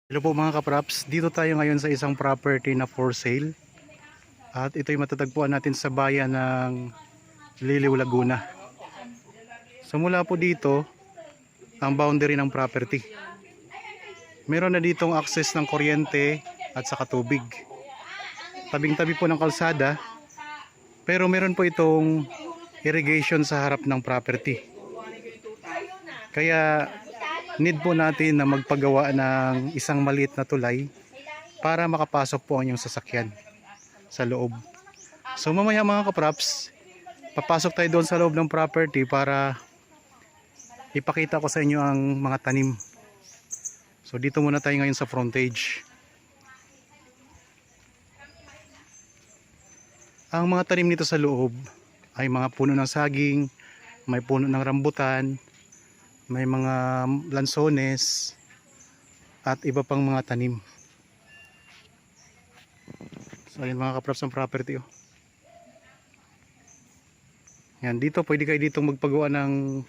Hello po mga kapraps, dito tayo ngayon sa isang property na for sale at ito'y matatagpuan natin sa bayan ng Liliw, Laguna. So mula po dito ang boundary ng property. Meron na ditong access ng kuryente at saka tubig. Tabing-tabi po ng kalsada, pero meron po itong irrigation sa harap ng property. Kaya need po natin na magpagawa ng isang maliit na tulay para makapasok po ang inyong sasakyan sa loob. So mamaya mga kapraps, papasok tayo doon sa loob ng property para ipakita ko sa inyo ang mga tanim. So dito muna tayo ngayon sa frontage. Ang mga tanim nito sa loob ay mga puno ng saging, may puno ng rambutan, may mga lansones at iba pang mga tanim. So ayun mga kapraps ang property oh. Yan, dito pwede kayo ditong magpagawa ng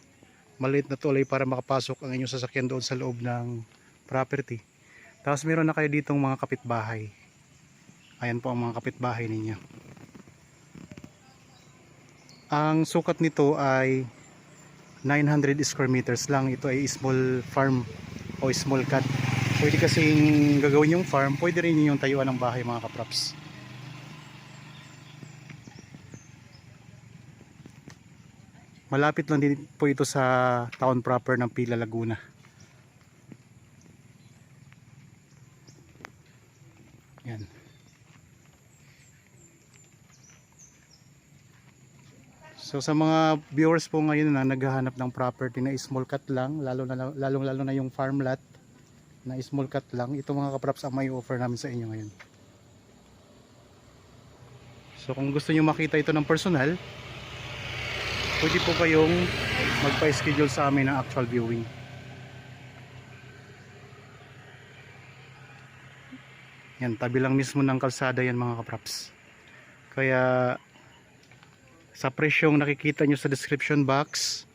maliit na tulay para makapasok ang inyong sasakyan doon sa loob ng property. Tapos meron na kayo ditong mga kapitbahay. Ayan po ang mga kapitbahay ninyo. Ang sukat nito ay 900 square meters lang. Ito ay small farm o small cut. Pwede kasing gagawin yung farm, pwede rin yung tayuan ng bahay mga kapraps. Malapit lang din po ito sa town proper ng Pila, Laguna. Yan. So sa mga viewers po ngayon na naghahanap ng property na small cut lang, lalong-lalo na yung farm lot na small cut lang, ito mga kapraps ang may offer namin sa inyo ngayon. So kung gusto niyo makita ito ng personal, pwede po kayong magpa-schedule sa amin ng actual viewing. Yan, tabi lang mismo ng kalsada yan mga kapraps. Kaya sa presyong nakikita nyo sa description box,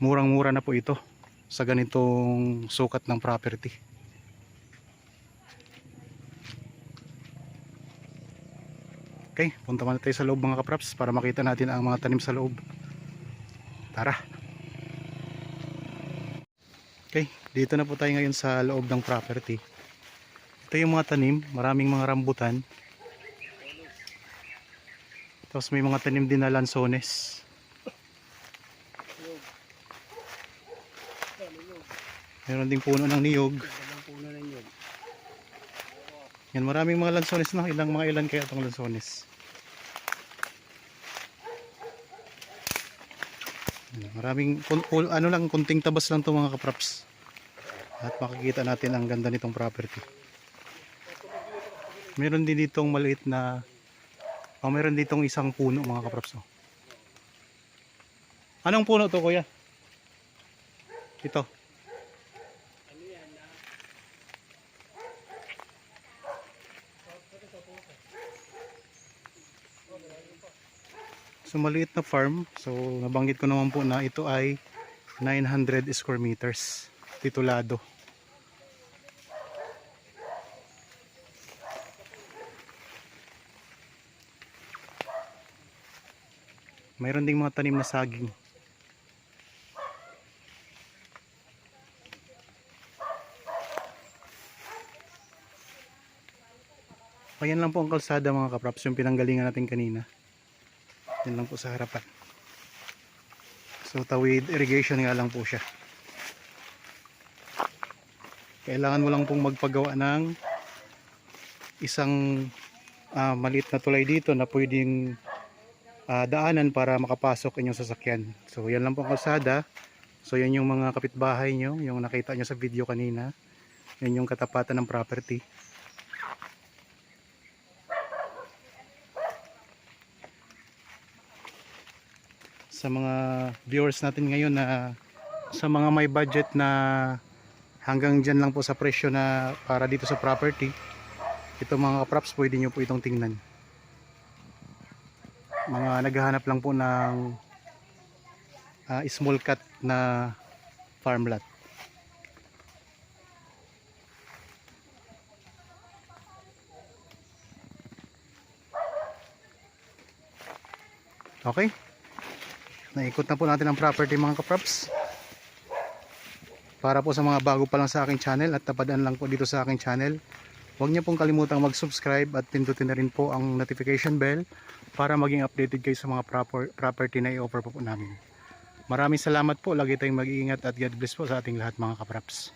murang-mura na po ito sa ganitong sukat ng property. Okay, punta muna tayo sa loob mga kapraps para makita natin ang mga tanim sa loob. Tara! Okay, dito na po tayo ngayon sa loob ng property. Ito yung mga tanim, maraming mga rambutan. Tapos may mga tanim din na lansones. Meron ding puno ng niyog. Yan, maraming mga lansones na. Ilan kaya itong lansones. Maraming, ano lang, kunting tabas lang ito mga kapraps. At makikita natin ang ganda nitong property. Meron din ditong maliit na, meron ditong isang puno mga kapraps. Anong puno to kuya? Ito. So maliit na farm. So nabanggit ko naman po na ito ay 900 square meters. Titulado. Mayroon ding mga tanim na saging. Ayan lang po ang kalsada mga kapraps, yung pinanggalingan natin kanina. Yan lang po sa harapan. So tawid irrigation nga lang po siya. Kailangan mo lang pong magpagawa ng isang maliit na tulay dito na pwedeng daanan para makapasok inyong sasakyan. So yan lang po ang kalsada. So yan yung mga kapitbahay nyo, yung nakita nyo sa video kanina. Yan yung katapatan ng property. Sa mga viewers natin ngayon na sa mga may budget na hanggang dyan lang po sa presyo na para dito sa property, ito mga props pwede nyo po itong tingnan. Mga naghahanap lang po ng small cut na farm lot. Okay? Naikot na po natin ang property mga kaprops. Para po sa mga bago pa lang sa aking channel at tapadaan lang po dito sa aking channel, huwag niyo pong kalimutang mag-subscribe at pindutin na rin po ang notification bell para maging updated kayo sa mga property na i-offer po namin. Maraming salamat po. Lagi tayong mag-iingat at God bless po sa ating lahat mga kaprops.